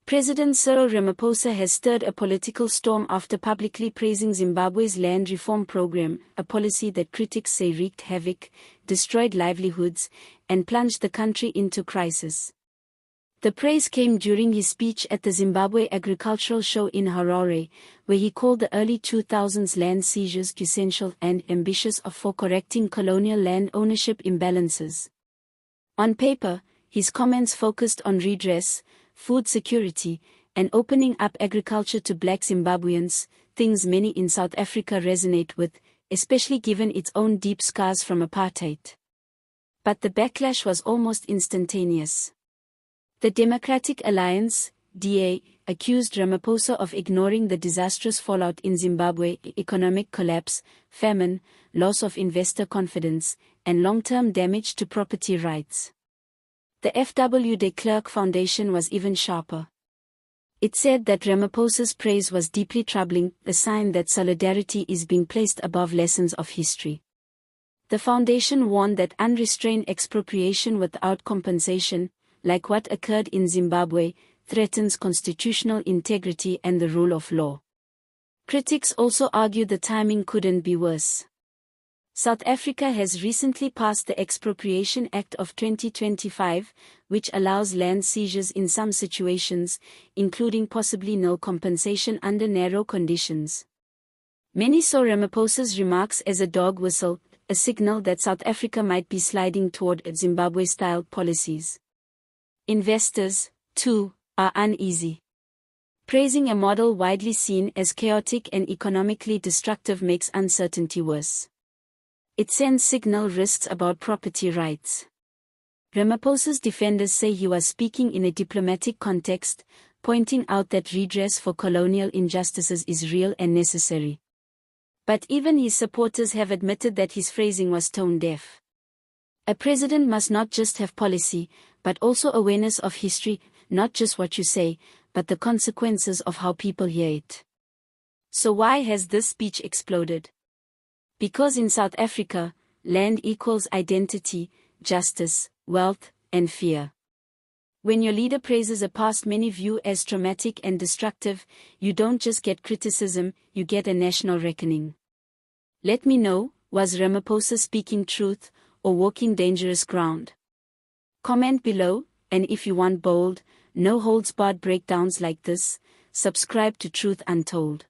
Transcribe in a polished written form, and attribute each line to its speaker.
Speaker 1: President Cyril Ramaphosa has stirred a political storm after publicly praising Zimbabwe's land reform program, a policy that critics say wreaked havoc, destroyed livelihoods, and plunged the country into crisis. The praise came during his speech at the Zimbabwe Agricultural Show in Harare, where he called the early 2000s land seizures essential and ambitious for correcting colonial land ownership imbalances. On paper, his comments focused on redress, food security, and opening up agriculture to black Zimbabweans, things many in South Africa resonate with, especially given its own deep scars from apartheid. But the backlash was almost instantaneous. The Democratic Alliance, DA, accused Ramaphosa of ignoring the disastrous fallout in Zimbabwe: economic collapse, famine, loss of investor confidence, and long-term damage to property rights. The F.W. de Klerk Foundation was even sharper. It said that Ramaphosa's praise was deeply troubling, a sign that solidarity is being placed above lessons of history. The foundation warned that unrestrained expropriation without compensation, like what occurred in Zimbabwe, threatens constitutional integrity and the rule of law. Critics also argued the timing couldn't be worse. South Africa has recently passed the Expropriation Act of 2025, which allows land seizures in some situations, including possibly no compensation under narrow conditions. Many saw Ramaphosa's remarks as a dog whistle, a signal that South Africa might be sliding toward Zimbabwe-style policies. Investors, too, are uneasy. Praising a model widely seen as chaotic and economically destructive makes uncertainty worse. It sends signal risks about property rights. Ramaphosa's defenders say he was speaking in a diplomatic context, pointing out that redress for colonial injustices is real and necessary. But even his supporters have admitted that his phrasing was tone-deaf. A president must not just have policy, but also awareness of history, not just what you say, but the consequences of how people hear it. So why has this speech exploded? Because in South Africa, land equals identity, justice, wealth, and fear. When your leader praises a past many view as traumatic and destructive, you don't just get criticism, you get a national reckoning. Let me know, was Ramaphosa speaking truth, or walking dangerous ground? Comment below, and if you want bold, no-holds-barred breakdowns like this, subscribe to Truth Untold.